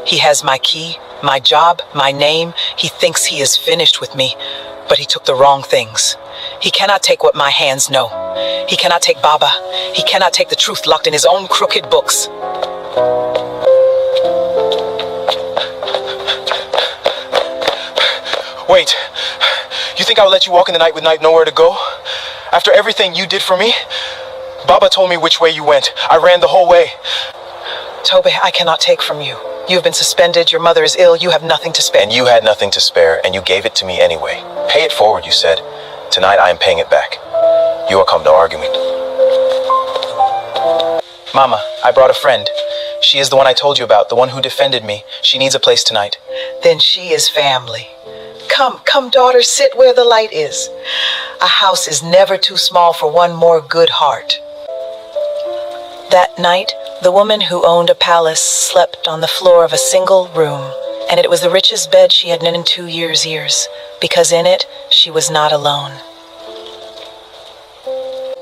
He has my key, my job, my name. He thinks he is finished with me, but he took the wrong things. He cannot take what my hands know. He cannot take Baba. He cannot take the truth locked in his own crooked books. Wait, you think I would let you walk in the night with nowhere to go? After everything you did for me? Baba told me which way you went. I ran the whole way. Toby, I cannot take from you. You have been suspended, your mother is ill, you have nothing to spare. And you had nothing to spare, and you gave it to me anyway. Pay it forward, you said. Tonight I am paying it back. You are come to argument. Mama, I brought a friend. She is the one I told you about, the one who defended me. She needs a place tonight. Then she is family. Come, daughter, sit where the light is. A house is never too small for one more good heart. That night, the woman who owned a palace slept on the floor of a single room, and it was the richest bed she had known in 2 years, because in it, she was not alone.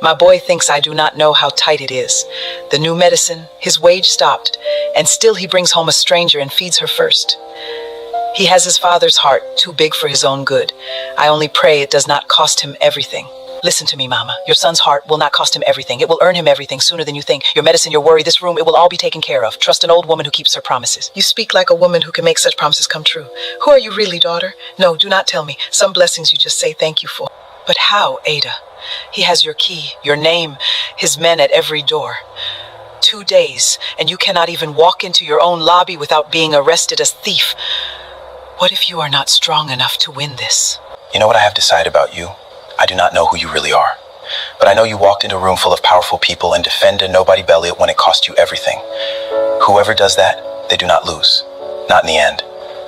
My boy thinks I do not know how tight it is. The new medicine, his wage stopped, and still he brings home a stranger and feeds her first. He has his father's heart, too big for his own good. I only pray it does not cost him everything. Listen to me, Mama. Your son's heart will not cost him everything. It will earn him everything sooner than you think. Your medicine, your worry, this room, it will all be taken care of. Trust an old woman who keeps her promises. You speak like a woman who can make such promises come true. Who are you really, daughter? No, do not tell me. Some blessings you just say thank you for. But how, Ada? He has your key, your name, his men at every door. 2 days, and you cannot even walk into your own lobby without being arrested as thief. What if you are not strong enough to win this? You know what I have decided about you? I do not know who you really are. But I know you walked into a room full of powerful people and defended nobody belly when it cost you everything. Whoever does that, they do not lose. Not in the end.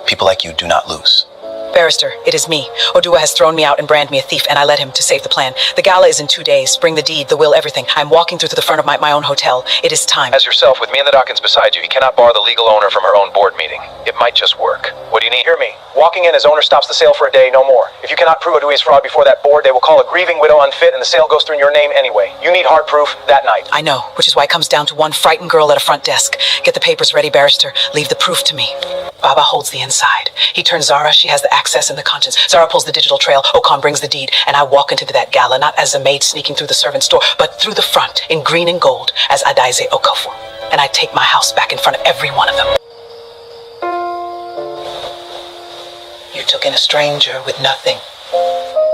People like you do not lose. Barrister, it is me. Odua has thrown me out and branded me a thief, and I led him to save the plan. The gala is in 2 days. Bring the deed, the will, everything. I'm walking through to the front of my own hotel. It is time. As yourself, with me and the Dawkins beside you, he cannot bar the legal owner from her own board meeting. It might just work. What do you need? Hear me. Walking in as owner stops the sale for a day, no more. If you cannot prove Odua's fraud before that board, they will call a grieving widow unfit, and the sale goes through in your name anyway. You need hard proof that night. I know, which is why it comes down to one frightened girl at a front desk. Get the papers ready, barrister. Leave the proof to me. Baba holds the inside. He turns Zara. She has the access and the conscience. Zara pulls the digital trail. Okan brings the deed. And I walk into that gala, not as a maid sneaking through the servant's door, but through the front, in green and gold, as Adaize Okafor. And I take my house back in front of every one of them. You took in a stranger with nothing.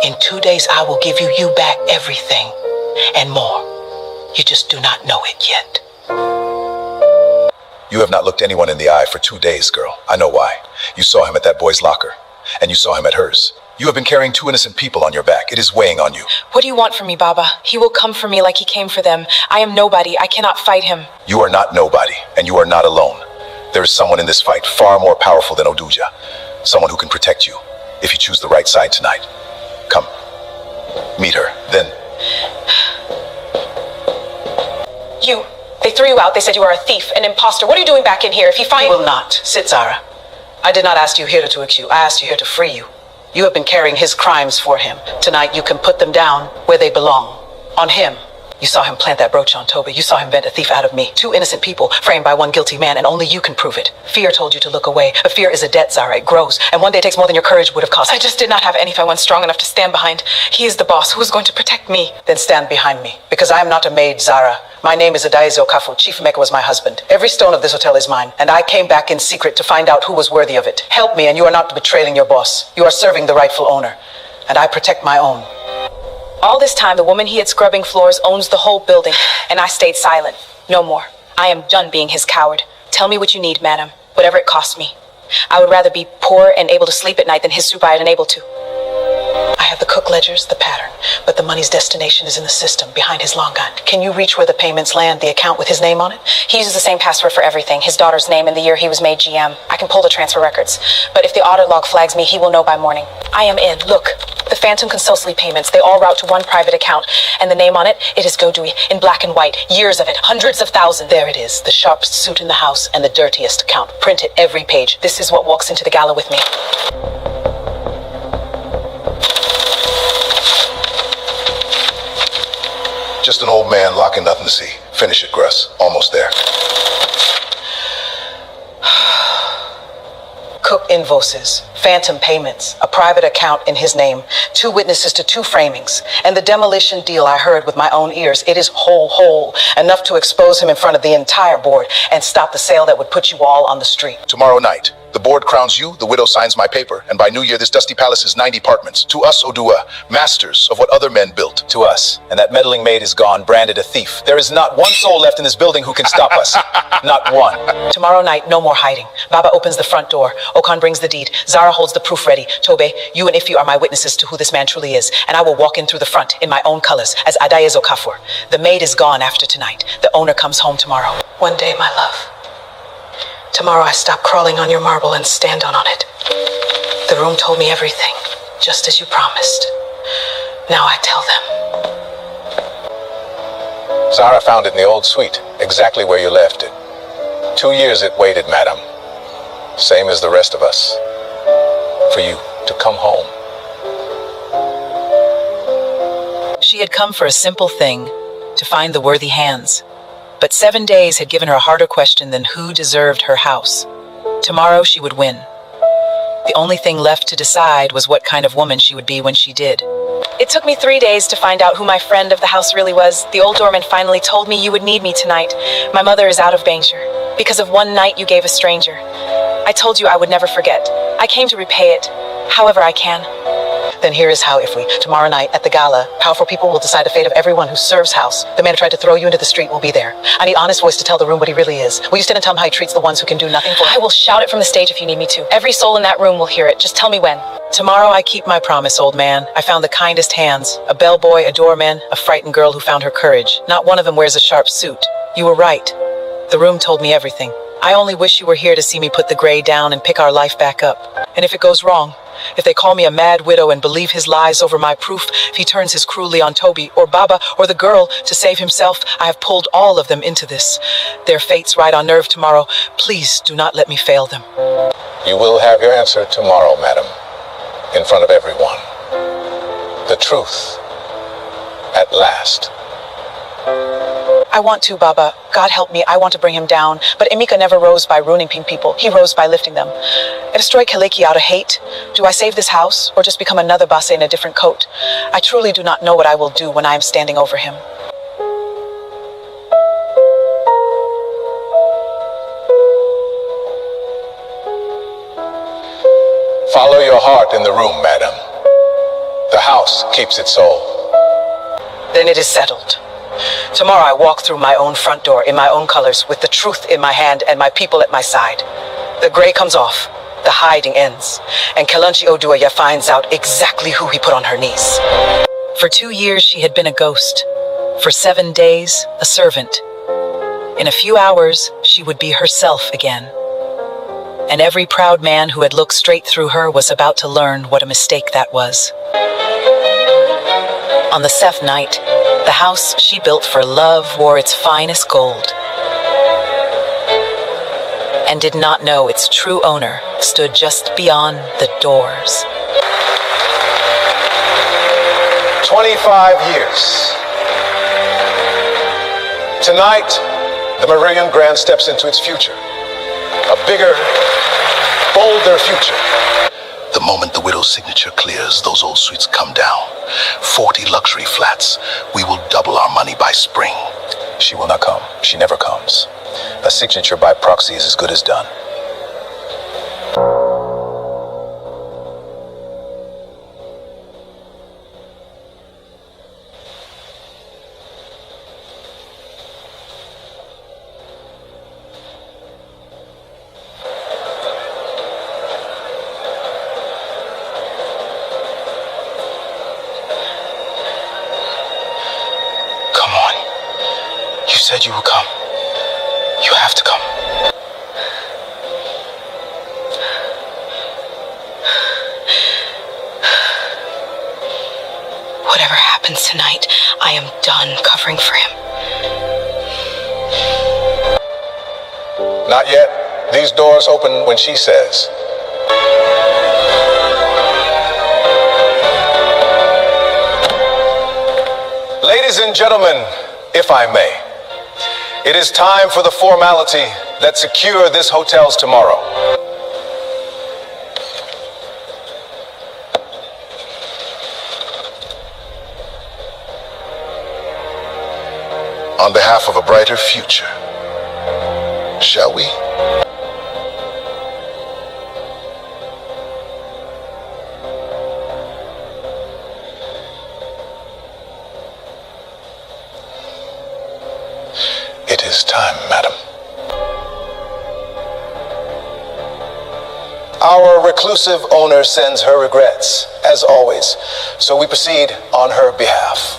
In 2 days, I will give you back everything and more. You just do not know it yet. You have not looked anyone in the eye for 2 days, girl. I know why. You saw him at that boy's locker, and you saw him at hers. You have been carrying 2 innocent people on your back. It is weighing on you. What do you want from me, Baba? He will come for me like he came for them. I am nobody. I cannot fight him. You are not nobody, and you are not alone. There is someone in this fight far more powerful than Oduja. Someone who can protect you, if you choose the right side tonight. Come, meet her, then. They threw you out. They said you are a thief, an imposter. What are you doing back in here? If he finds... You will not. Sit, Zara. I did not ask you here to accuse you. I asked you here to free you. You have been carrying his crimes for him. Tonight, you can put them down where they belong. On him. You saw him plant that brooch on Toby. You saw him vent a thief out of me. 2 innocent people framed by 1 guilty man, and only you can prove it. Fear told you to look away. But fear is a debt, Zara. It grows. And one day takes more than your courage would have cost. I just did not have anyone strong enough to stand behind. He is the boss. Who is going to protect me? Then stand behind me. Because I am not a maid, Zara. My name is Adaize Okafor. Chief Mecca was my husband. Every stone of this hotel is mine. And I came back in secret to find out who was worthy of it. Help me, and you are not betraying your boss. You are serving the rightful owner. And I protect my own. All this time, the woman he had scrubbing floors owns the whole building, and I stayed silent. No more. I am done being his coward. Tell me what you need, madam, whatever it costs me. I would rather be poor and able to sleep at night than his soup I had unable to. I have the cook ledgers, the pattern, but the money's destination is in the system, behind his long gun. Can you reach where the payments land, the account with his name on it? He uses the same password for everything, his daughter's name and the year he was made GM. I can pull the transfer records, but if the audit log flags me, he will know by morning. I am in. Look, the Phantom Consulsely payments, they all route to one private account, and the name on it, it is Godui, in black and white, years of it, hundreds of thousands. There it is, the sharpest suit in the house and the dirtiest account, printed every page. This is what walks into the gala with me. Just an old man locking nothing to see. Finish it, Gruss. Almost there. invoices, phantom payments, a private account in his name, 2 witnesses to 2 framings, and the demolition deal I heard with my own ears. It is whole, enough to expose him in front of the entire board and stop the sale that would put you all on the street. Tomorrow night, the board crowns you, the widow signs my paper, and by New Year this dusty palace is 90 apartments. To us, Odua, masters of what other men built. To us, and that meddling maid is gone, branded a thief. There is not one soul left in this building who can stop us. Not one. Tomorrow night, no more hiding. Baba opens the front door. Okan brings the deed. Zara holds the proof ready. Tobe, you and Ifi are my witnesses to who this man truly is, and I will walk in through the front in my own colors as Adayezo Okafor. The maid is gone after tonight. The owner comes home tomorrow. One day, my love. Tomorrow I stop crawling on your marble and stand on it. The room told me everything, just as you promised. Now I tell them. Zara found it in the old suite, exactly where you left it. 2 years it waited, madam. Same as the rest of us. For you to come home. She had come for a simple thing, to find the worthy hands. But 7 days had given her a harder question than who deserved her house. Tomorrow she would win. The only thing left to decide was what kind of woman she would be when she did. It took me 3 days to find out who my friend of the house really was. The old doorman finally told me you would need me tonight. My mother is out of danger because of one night you gave a stranger. I told you I would never forget. I came to repay it, however I can. Then here is how, if we, tomorrow night at the gala, powerful people will decide the fate of everyone who serves house. The man who tried to throw you into the street will be there. I need honest voice to tell the room what he really is. Will you stand and tell him how he treats the ones who can do nothing for him? I will shout it from the stage if you need me to. Every soul in that room will hear it. Just tell me when. Tomorrow I keep my promise, old man. I found the kindest hands. A bellboy, a doorman, a frightened girl who found her courage. Not one of them wears a sharp suit. You were right. The room told me everything. I only wish you were here to see me put the gray down and pick our life back up. And if it goes wrong, if they call me a mad widow and believe his lies over my proof, if he turns his cruelly on Toby or Baba or the girl to save himself, I have pulled all of them into this. Their fates ride on nerve tomorrow. Please do not let me fail them. You will have your answer tomorrow, madam. In front of everyone. The truth. At last. I want to, Baba. God help me, I want to bring him down. But Emika never rose by ruining pink people. He rose by lifting them. I destroy Kaleki out of hate. Do I save this house or just become another Base in a different coat? I truly do not know what I will do when I am standing over him. Follow your heart in the room, madam. The house keeps its soul. Then it is settled. Tomorrow I walk through my own front door in my own colors with the truth in my hand and my people at my side. The gray comes off, the hiding ends, and Kalanchi Oduaya finds out exactly who he put on her knees. For 2 years she had been a ghost. For 7 days, a servant. In a few hours, she would be herself again. And every proud man who had looked straight through her was about to learn what a mistake that was. On the 7th night, the house she built for love wore its finest gold and did not know its true owner stood just beyond the doors. 25 years. Tonight, the Meridian Grand steps into its future. A bigger, bolder future. The moment the widow's signature clears, those old suites come down. 40 luxury flats. We will double our money by spring. She will not come. She never comes. A signature by proxy is as good as done. You said you would come. You have to come. Whatever happens tonight, I am done covering for him. Not yet. These doors open when she says. Ladies and gentlemen, if I may. It is time for the formality that secure this hotel's tomorrow. on behalf of a brighter future. Shall we? It is time, madam. Our reclusive owner sends her regrets, as always, so we proceed on her behalf.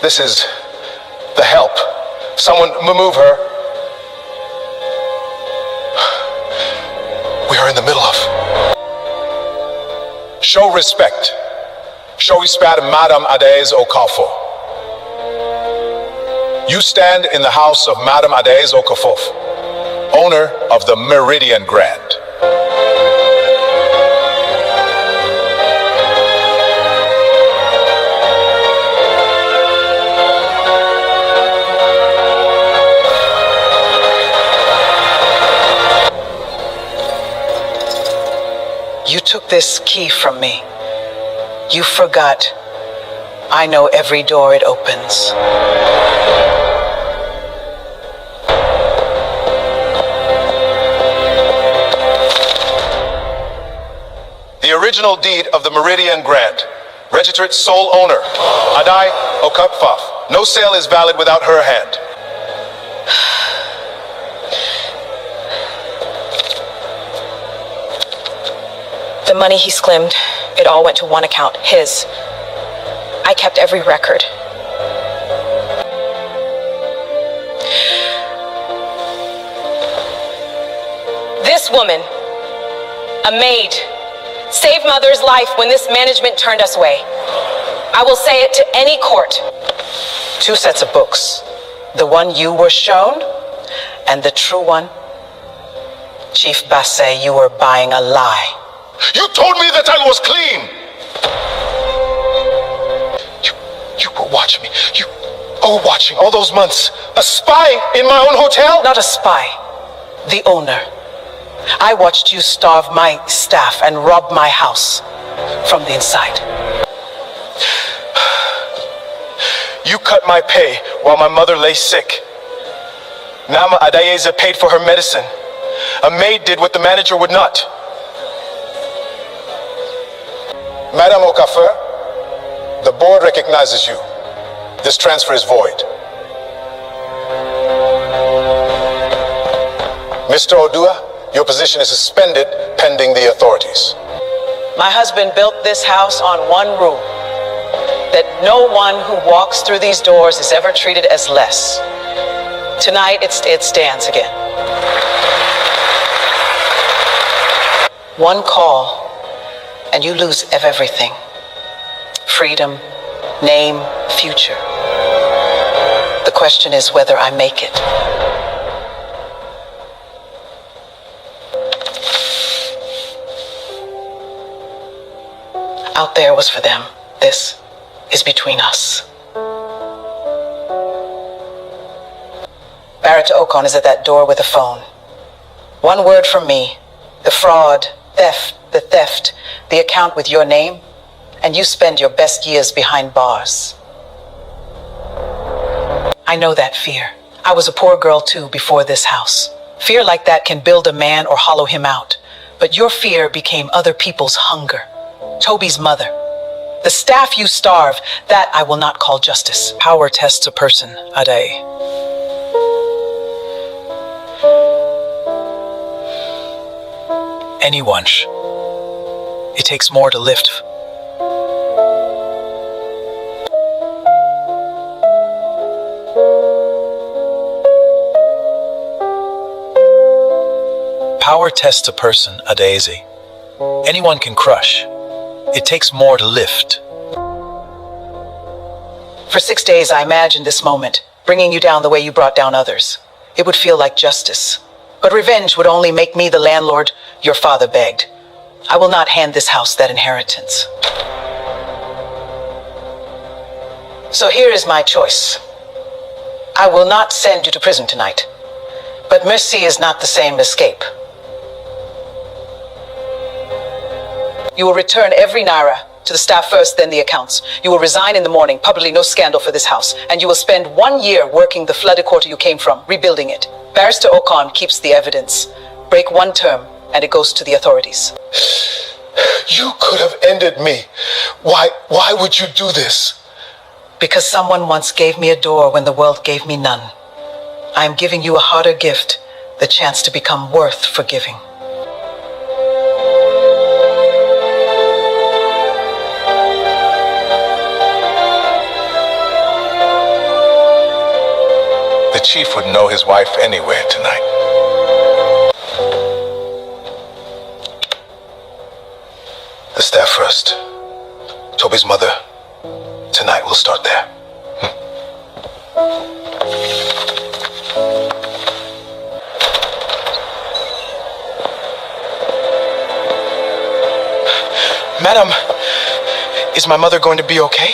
This is the help. Someone move her. We are in the middle of. Show respect. Show respect, Madame Adès Okafor. You stand in the house of Madame Adès Okafor, owner of the Meridian Grand. You took this key from me. You forgot. I know every door it opens. The original deed of the Meridian Grand. Registered sole owner, Adai Okapfaf. No sale is valid without her hand. The money he skimmed, it all went to one account, his. I kept every record. This woman, a maid, saved Mother's life when this management turned us away. I will say it to any court. 2 sets of books. The one you were shown and the true one. Chief Basset, you were buying a lie. You told me that I was clean! You were watching me. You were watching all those months. A spy in my own hotel? Not a spy. The owner. I watched you starve my staff and rob my house from the inside. You cut my pay while my mother lay sick. Nama Adayeza paid for her medicine. A maid did what the manager would not. Madame Okafor, the board recognizes you. This transfer is void. Mr. Odua, your position is suspended pending the authorities. My husband built this house on one rule, that no one who walks through these doors is ever treated as less. Tonight, it stands again. One call, and you lose everything. Freedom, name, future. The question is whether I make it. Out there was for them. This is between us. Barrett Okon is at that door with a phone. One word from me. The fraud, the theft, the account with your name, and you spend your best years behind bars. I know that fear. I was a poor girl too before this house. Fear like that can build a man or hollow him out. But your fear became other people's hunger. Toby's mother. The staff you starve, that I will not call justice. Power tests a person, Ade. Any wench. It takes more to lift. Power tests a person, Adaeze. Anyone can crush. It takes more to lift. For 6 days, I imagined this moment, bringing you down the way you brought down others. It would feel like justice. But revenge would only make me the landlord your father begged. I will not hand this house that inheritance. So here is my choice. I will not send you to prison tonight. But mercy is not the same escape. You will return every naira to the staff first, then the accounts. You will resign in the morning, publicly no scandal for this house. And you will spend 1 year working the flooded quarter you came from, rebuilding it. Barrister Okan keeps the evidence. Break 1 term, and it goes to the authorities. You could have ended me. Why would you do this? Because someone once gave me a door when the world gave me none. I am giving you a harder gift, the chance to become worth forgiving. The chief would know his wife anywhere tonight. The staff first. Toby's mother. Tonight we'll start there. Madam, is my mother going to be okay?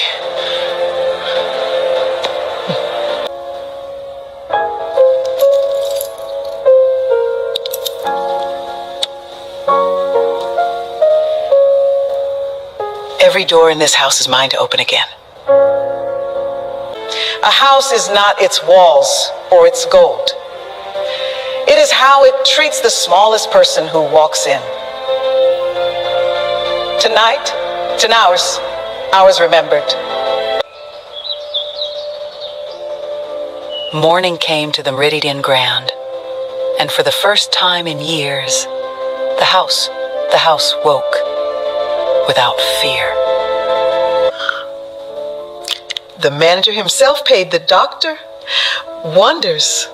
Every door in this house is mine to open again. A house is not its walls or its gold. It is how it treats the smallest person who walks in. Tonight, ours remembered. Morning came to the Meridian Grand, and for the first time in years, the house woke without fear. The manager himself paid the doctor. Wonders.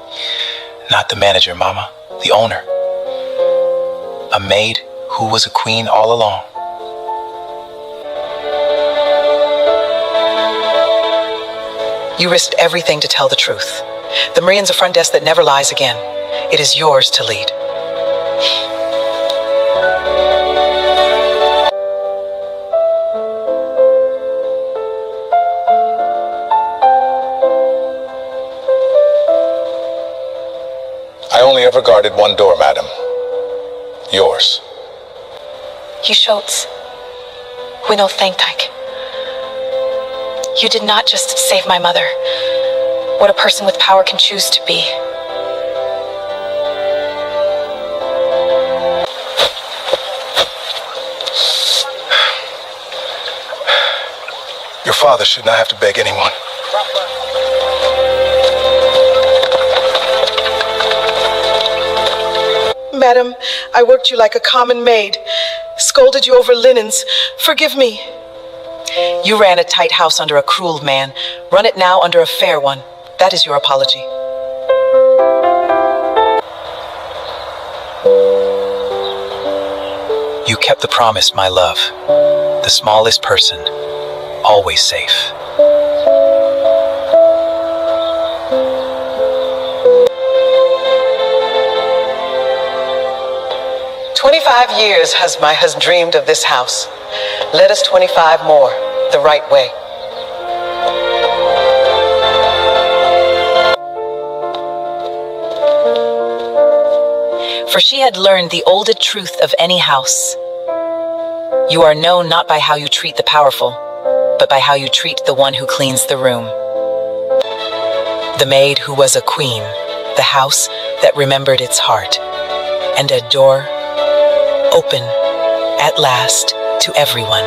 Not the manager, Mama. The owner. A maid who was a queen all along. You risked everything to tell the truth. The Marian's a front desk that never lies again. It is yours to lead. I only ever guarded 1 door, madam. Yours. You Schultz. We know Thanktank. You did not just save my mother. What a person with power can choose to be. Your father should not have to beg anyone. Madam, I worked you like a common maid, scolded you over linens. Forgive me. You ran a tight house under a cruel man. Run it now under a fair one. That is your apology. You kept the promise, my love. The smallest person, always safe. 25 years has my husband dreamed of this house. Let us 25 more, the right way. For she had learned the oldest truth of any house. You are known not by how you treat the powerful, but by how you treat the one who cleans the room. The maid who was a queen, the house that remembered its heart, and a door open at last to everyone.